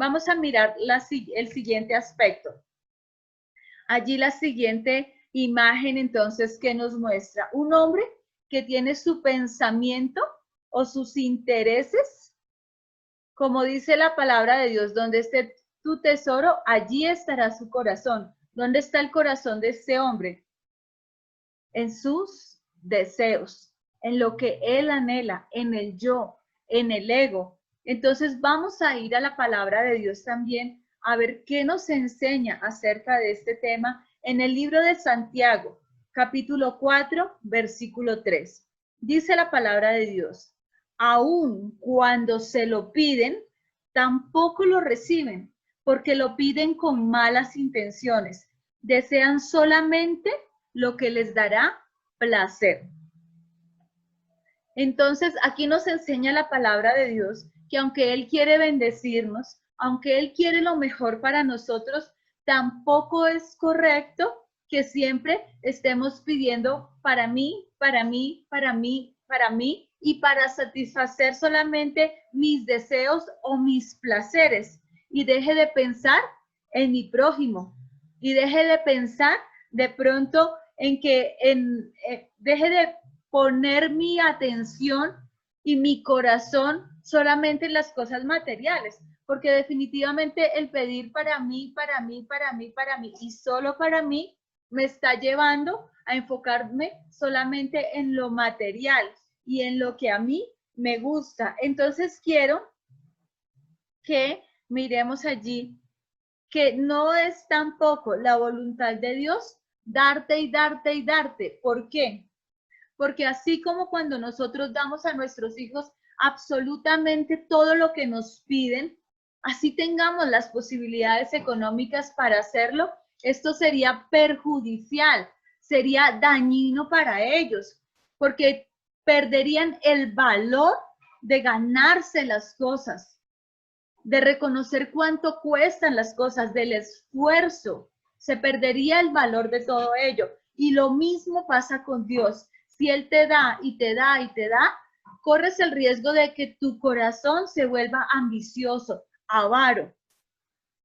Vamos a mirar el siguiente aspecto. Allí la siguiente imagen entonces que nos muestra un hombre que tiene su pensamiento o sus intereses, como dice la palabra de Dios, donde esté tu tesoro, allí estará su corazón. ¿Dónde está el corazón de este hombre? En sus deseos, en lo que él anhela, en el yo, en el ego. Entonces vamos a ir a la palabra de Dios también a ver qué nos enseña acerca de este tema en el libro de Santiago, capítulo 4, versículo 3. Dice la palabra de Dios: aun cuando se lo piden, tampoco lo reciben, porque lo piden con malas intenciones. Desean solamente lo que les dará placer. Entonces, aquí nos enseña la palabra de Dios que aunque Él quiere bendecirnos, aunque Él quiere lo mejor para nosotros, tampoco es correcto que siempre estemos pidiendo para mí, para mí, para mí, para mí, y para satisfacer solamente mis deseos o mis placeres, y deje de pensar en mi prójimo, y deje de pensar de pronto en que deje de poner mi atención y mi corazón solamente en las cosas materiales, porque definitivamente el pedir para mí, para mí, para mí, para mí y solo para mí me está llevando a enfocarme solamente en lo material y en lo que a mí me gusta. Entonces quiero que miremos allí que no es tampoco la voluntad de Dios darte y darte y darte. ¿Por qué? Porque así como cuando nosotros damos a nuestros hijos absolutamente todo lo que nos piden, así tengamos las posibilidades económicas para hacerlo, esto sería perjudicial, sería dañino para ellos, porque perderían el valor de ganarse las cosas, de reconocer cuánto cuestan las cosas, del esfuerzo. Se perdería el valor de todo ello. Y lo mismo pasa con Dios. Si Él te da y te da y te da, corres el riesgo de que tu corazón se vuelva ambicioso, avaro,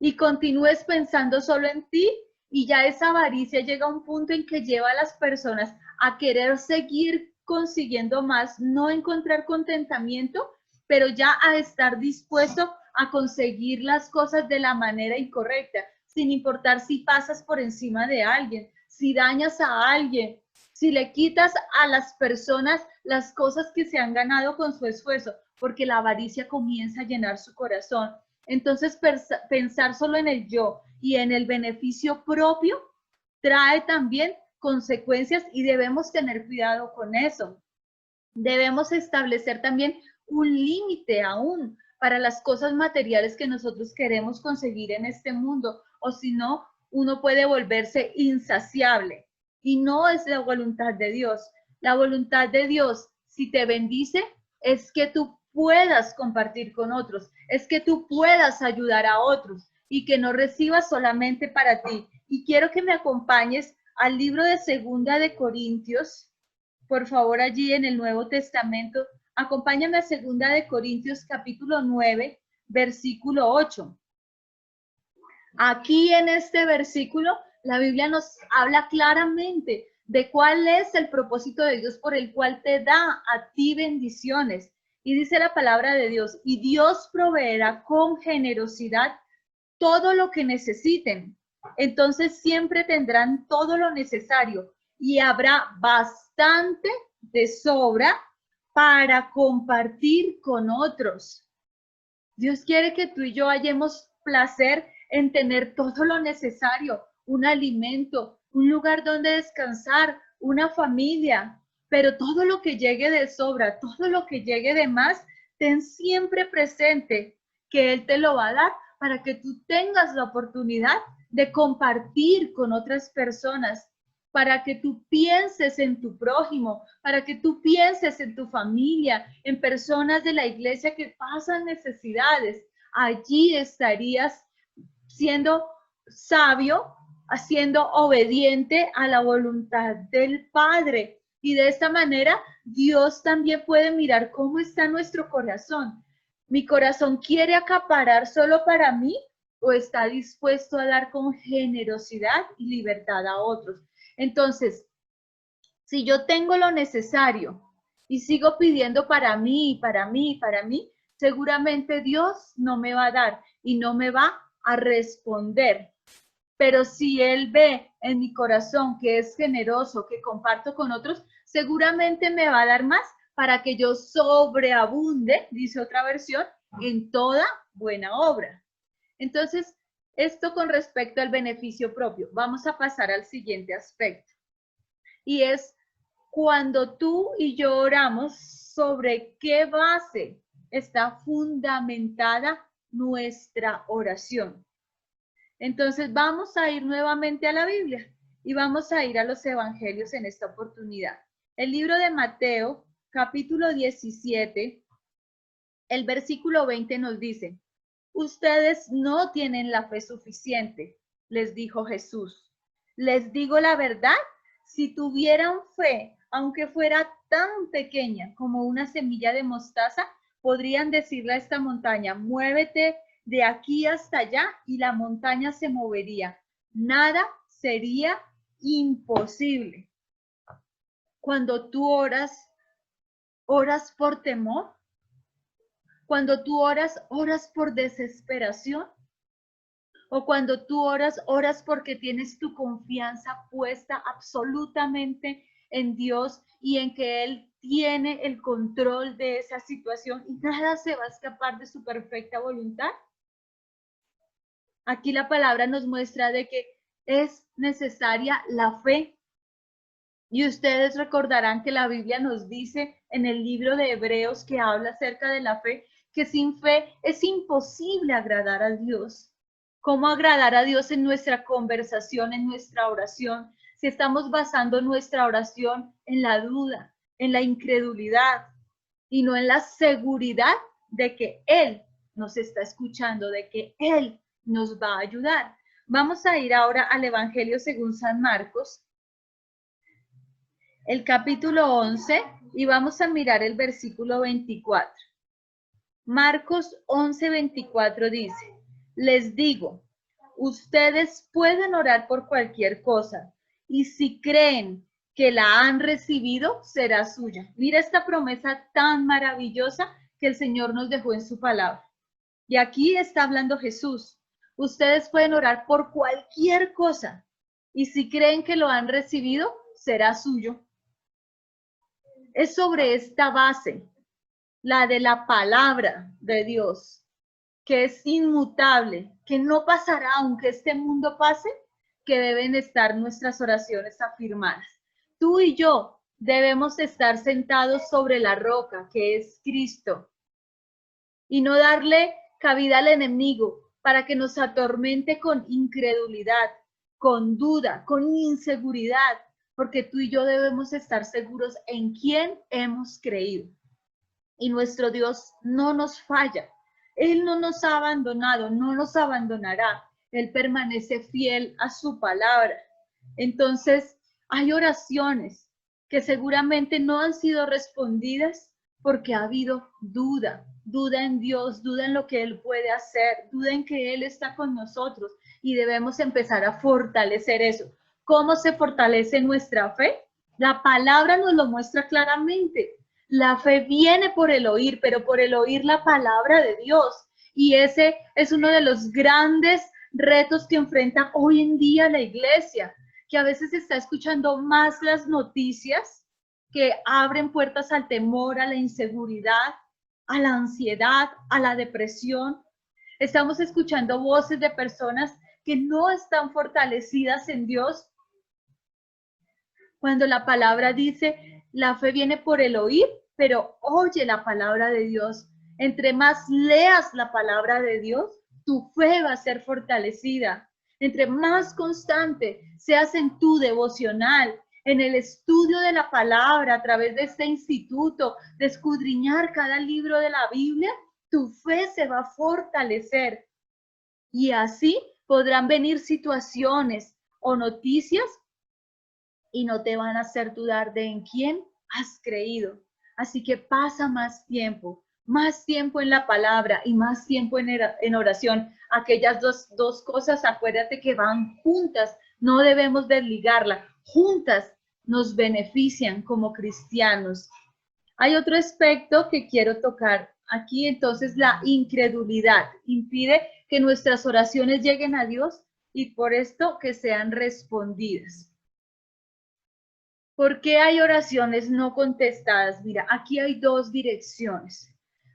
y continúes pensando solo en ti, y ya esa avaricia llega a un punto en que lleva a las personas a querer seguir consiguiendo más, no encontrar contentamiento, pero ya a estar dispuesto a conseguir las cosas de la manera incorrecta, sin importar si pasas por encima de alguien, si dañas a alguien, si le quitas a las personas las cosas que se han ganado con su esfuerzo, porque la avaricia comienza a llenar su corazón. Entonces, pensar solo en el yo y en el beneficio propio trae también consecuencias y debemos tener cuidado con eso. Debemos establecer también un límite aún para las cosas materiales que nosotros queremos conseguir en este mundo, o si no, uno puede volverse insaciable y no es la voluntad de Dios. La voluntad de Dios, si te bendice, es que tú puedas compartir con otros, es que tú puedas ayudar a otros y que no recibas solamente para ti. Y quiero que me acompañes al libro de Segunda de Corintios, por favor, allí en el Nuevo Testamento. Acompáñame a Segunda de Corintios capítulo 9, versículo 8. Aquí en este versículo, la Biblia nos habla claramente de cuál es el propósito de Dios por el cual te da a ti bendiciones. Y dice la palabra de Dios, y Dios proveerá con generosidad todo lo que necesiten. Entonces siempre tendrán todo lo necesario y habrá bastante de sobra para compartir con otros. Dios quiere que tú y yo hallemos placer en tener todo lo necesario, un alimento, un lugar donde descansar, una familia, pero todo lo que llegue de sobra, todo lo que llegue de más, ten siempre presente que Él te lo va a dar para que tú tengas la oportunidad de compartir con otras personas, para que tú pienses en tu prójimo, para que tú pienses en tu familia, en personas de la iglesia que pasan necesidades. Allí estarías siendo sabio, siendo obediente a la voluntad del Padre. Y de esta manera Dios también puede mirar cómo está nuestro corazón. ¿Mi corazón quiere acaparar solo para mí o está dispuesto a dar con generosidad y libertad a otros? Entonces, si yo tengo lo necesario y sigo pidiendo para mí, para mí, para mí, seguramente Dios no me va a dar y no me va a responder. Pero si Él ve en mi corazón que es generoso, que comparto con otros, seguramente me va a dar más para que yo sobreabunde, dice otra versión, en toda buena obra. Entonces, esto con respecto al beneficio propio. Vamos a pasar al siguiente aspecto. Y es cuando tú y yo oramos, ¿sobre qué base está fundamentada nuestra oración? Entonces vamos a ir nuevamente a la Biblia y vamos a ir a los evangelios en esta oportunidad. El libro de Mateo, capítulo 17, el versículo 20 nos dice, ustedes no tienen la fe suficiente, les dijo Jesús. Les digo la verdad, si tuvieran fe, aunque fuera tan pequeña como una semilla de mostaza, podrían decirle a esta montaña, muévete de aquí hasta allá y la montaña se movería. Nada sería imposible. Cuando tú oras, oras por temor. Cuando tú oras, oras por desesperación. O cuando tú oras, oras porque tienes tu confianza puesta absolutamente en Dios y en que Él tiene el control de esa situación y nada se va a escapar de su perfecta voluntad. Aquí la palabra nos muestra de que es necesaria la fe. Y ustedes recordarán que la Biblia nos dice en el libro de Hebreos que habla acerca de la fe, que sin fe es imposible agradar a Dios. ¿Cómo agradar a Dios en nuestra conversación, en nuestra oración? Si estamos basando nuestra oración en la duda, en la incredulidad y no en la seguridad de que Él nos está escuchando, de que Él nos va a ayudar. Vamos a ir ahora al Evangelio según San Marcos, el capítulo 11, y vamos a mirar el versículo 24. Marcos 11:24 dice, les digo, ustedes pueden orar por cualquier cosa, y si creen que la han recibido, será suya. Mira esta promesa tan maravillosa que el Señor nos dejó en su palabra. Y aquí está hablando Jesús. Ustedes pueden orar por cualquier cosa, y si creen que lo han recibido, será suyo. Es sobre esta base, la de la palabra de Dios, que es inmutable, que no pasará aunque este mundo pase, que deben estar nuestras oraciones afirmadas. Tú y yo debemos estar sentados sobre la roca, que es Cristo, y no darle cabida al enemigo para que nos atormente con incredulidad, con duda, con inseguridad, porque tú y yo debemos estar seguros en quién hemos creído. Y nuestro Dios no nos falla. Él no nos ha abandonado, no nos abandonará. Él permanece fiel a su palabra. Entonces, hay oraciones que seguramente no han sido respondidas porque ha habido duda, duda en Dios, duda en lo que Él puede hacer, duda en que Él está con nosotros y debemos empezar a fortalecer eso. ¿Cómo se fortalece nuestra fe? La palabra nos lo muestra claramente. La fe viene por el oír, pero por el oír la palabra de Dios. Y ese es uno de los grandes retos que enfrenta hoy en día la iglesia, que a veces está escuchando más las noticias que abren puertas al temor, a la inseguridad, a la ansiedad, a la depresión. Estamos escuchando voces de personas que no están fortalecidas en Dios. Cuando la palabra dice, la fe viene por el oír, pero oye la palabra de Dios. Entre más leas la palabra de Dios, tu fe va a ser fortalecida. Entre más constante seas en tu devocional, en el estudio de la palabra a través de este instituto, de escudriñar cada libro de la Biblia, tu fe se va a fortalecer. Y así podrán venir situaciones o noticias y no te van a hacer dudar de en quién has creído. Así que pasa más tiempo más tiempo en la palabra y más tiempo en oración. Aquellas dos cosas, acuérdate que van juntas, no debemos desligarla, juntas nos benefician como cristianos. Hay otro aspecto que quiero tocar aquí, entonces la incredulidad impide que nuestras oraciones lleguen a Dios y por esto que sean respondidas. ¿Por qué hay oraciones no contestadas? Mira, aquí hay dos direcciones.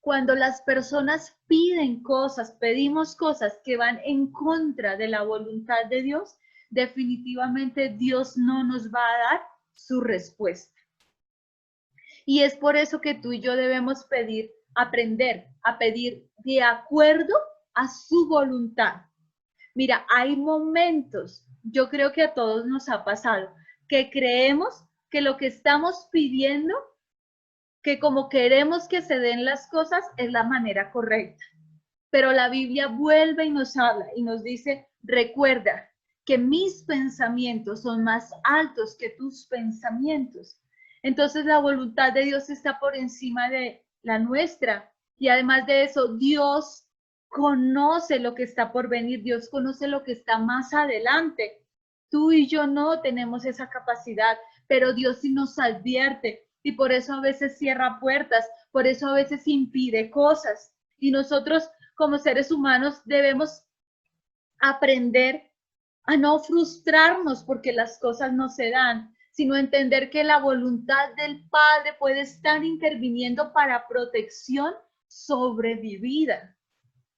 Cuando las personas piden cosas, pedimos cosas que van en contra de la voluntad de Dios, definitivamente Dios no nos va a dar su respuesta. Y es por eso que tú y yo debemos aprender a pedir de acuerdo a su voluntad. Mira, hay momentos, yo creo que a todos nos ha pasado, que creemos que lo que estamos pidiendo, que como queremos que se den las cosas, es la manera correcta. Pero la Biblia vuelve y nos habla y nos dice, recuerda que mis pensamientos son más altos que tus pensamientos. Entonces la voluntad de Dios está por encima de la nuestra. Y además de eso, Dios conoce lo que está por venir, Dios conoce lo que está más adelante. Tú y yo no tenemos esa capacidad, pero Dios sí nos advierte y por eso a veces cierra puertas, por eso a veces impide cosas. Y nosotros como seres humanos debemos aprender a no frustrarnos porque las cosas no se dan, sino entender que la voluntad del Padre puede estar interviniendo para protección sobre mi vida.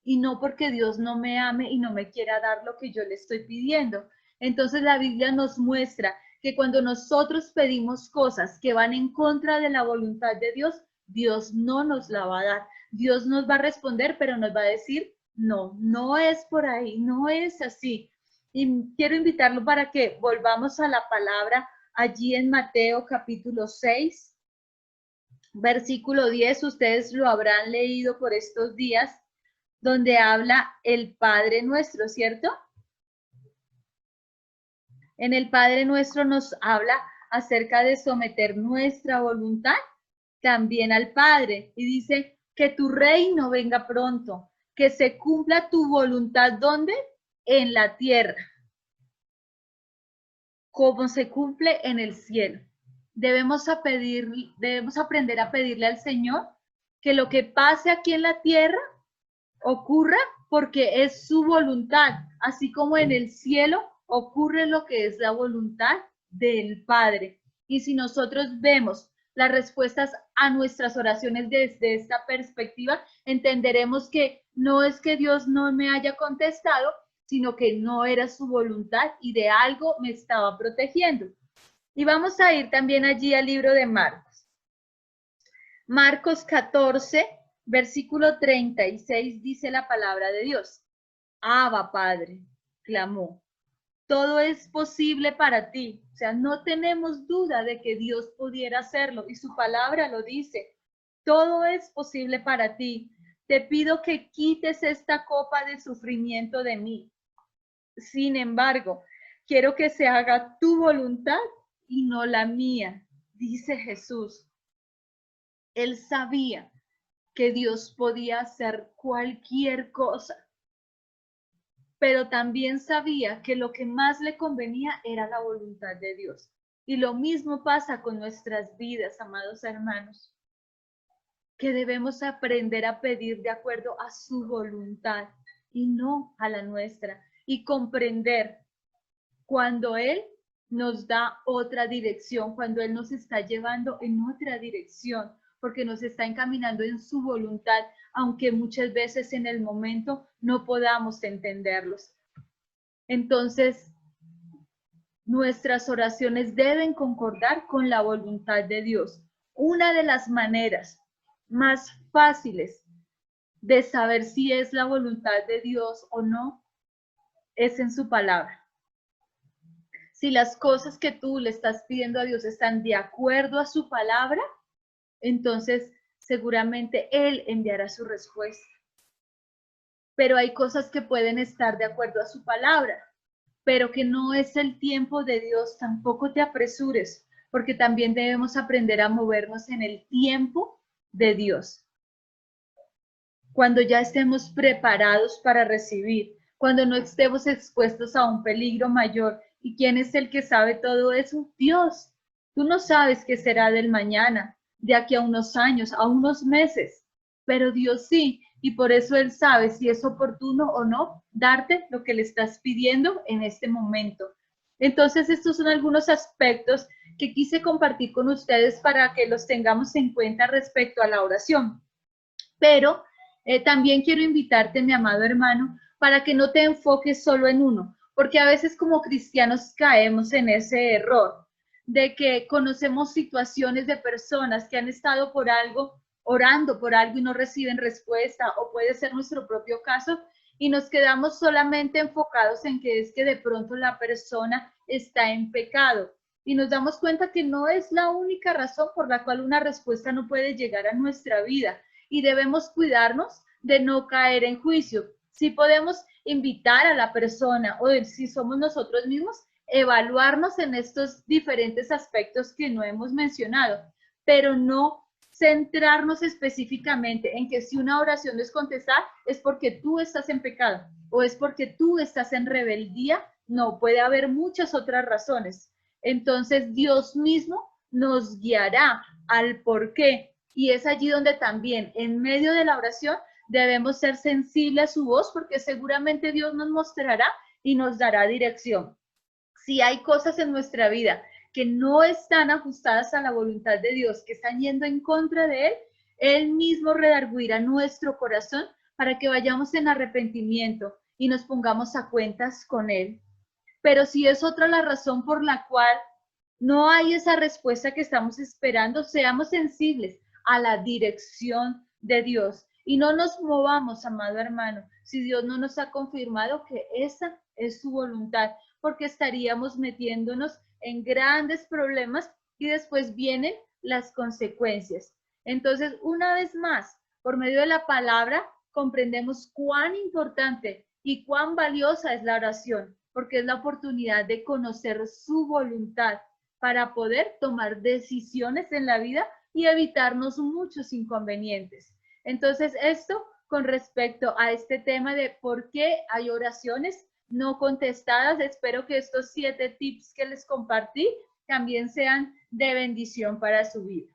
Y no porque Dios no me ame y no me quiera dar lo que yo le estoy pidiendo. Entonces la Biblia nos muestra que cuando nosotros pedimos cosas que van en contra de la voluntad de Dios, Dios no nos la va a dar. Dios nos va a responder, pero nos va a decir, no, no es por ahí, no es así. Y quiero invitarlo para que volvamos a la palabra allí en Mateo capítulo 6, versículo 10. Ustedes lo habrán leído por estos días, donde habla el Padre Nuestro, ¿cierto? En el Padre Nuestro nos habla acerca de someter nuestra voluntad también al Padre. Y dice, que tu reino venga pronto, que se cumpla tu voluntad, ¿dónde? En la tierra, como se cumple en el cielo. Debemos aprender a pedirle al Señor que lo que pase aquí en la tierra ocurra porque es su voluntad, así como en el cielo ocurre lo que es la voluntad del Padre. Y si nosotros vemos las respuestas a nuestras oraciones desde esta perspectiva, entenderemos que no es que Dios no me haya contestado, sino que no era su voluntad y de algo me estaba protegiendo. Y vamos a ir también allí al libro de Marcos. Marcos 14, versículo 36 dice la palabra de Dios. Abba, Padre, clamó. Todo es posible para ti. O sea, no tenemos duda de que Dios pudiera hacerlo y su palabra lo dice. Todo es posible para ti. Te pido que quites esta copa de sufrimiento de mí. Sin embargo, quiero que se haga tu voluntad y no la mía, dice Jesús. Él sabía que Dios podía hacer cualquier cosa, pero también sabía que lo que más le convenía era la voluntad de Dios. Y lo mismo pasa con nuestras vidas, amados hermanos, que debemos aprender a pedir de acuerdo a su voluntad y no a la nuestra, y comprender cuando Él nos da otra dirección, cuando Él nos está llevando en otra dirección, porque nos está encaminando en su voluntad, aunque muchas veces en el momento no podamos entenderlos. Entonces, nuestras oraciones deben concordar con la voluntad de Dios. Una de las maneras más fáciles de saber si es la voluntad de Dios o no es en su palabra. Si las cosas que tú le estás pidiendo a Dios están de acuerdo a su palabra, entonces seguramente Él enviará su respuesta. Pero hay cosas que pueden estar de acuerdo a su palabra, pero que no es el tiempo de Dios. Tampoco te apresures, porque también debemos aprender a movernos en el tiempo de Dios. cuando ya estemos preparados para recibir, cuando no estemos expuestos a un peligro mayor. ¿Y quién es el que sabe todo eso? Dios. Tú no sabes qué será del mañana, de aquí a unos años, a unos meses, pero Dios sí, y por eso Él sabe si es oportuno o no darte lo que le estás pidiendo en este momento. Entonces, estos son algunos aspectos que quise compartir con ustedes para que los tengamos en cuenta respecto a la oración. Pero también quiero invitarte, mi amado hermano, para que no te enfoques solo en uno, porque a veces como cristianos caemos en ese error de que conocemos situaciones de personas que han estado por algo, orando por algo y no reciben respuesta, o puede ser nuestro propio caso, y nos quedamos solamente enfocados en que es que de pronto la persona está en pecado. Y nos damos cuenta que no es la única razón por la cual una respuesta no puede llegar a nuestra vida y debemos cuidarnos de no caer en juicio. Si podemos invitar a la persona o si somos nosotros mismos, evaluarnos en estos diferentes aspectos que no hemos mencionado, pero no centrarnos específicamente en que si una oración no es contestada es porque tú estás en pecado o es porque tú estás en rebeldía. No, puede haber muchas otras razones. Entonces Dios mismo nos guiará al por qué. Y es allí donde también en medio de la oración debemos ser sensibles a su voz, porque seguramente Dios nos mostrará y nos dará dirección. Si hay cosas en nuestra vida que no están ajustadas a la voluntad de Dios, que están yendo en contra de Él, Él mismo redarguirá nuestro corazón para que vayamos en arrepentimiento y nos pongamos a cuentas con Él. Pero si es otra la razón por la cual no hay esa respuesta que estamos esperando, seamos sensibles a la dirección de Dios y no nos movamos, amado hermano, si Dios no nos ha confirmado que esa es su voluntad, porque estaríamos metiéndonos en grandes problemas y después vienen las consecuencias. Entonces, una vez más, por medio de la palabra, comprendemos cuán importante y cuán valiosa es la oración, porque es la oportunidad de conocer su voluntad para poder tomar decisiones en la vida y evitarnos muchos inconvenientes. Entonces, esto con respecto a este tema de por qué hay oraciones no contestadas, espero que estos 7 tips que les compartí también sean de bendición para su vida.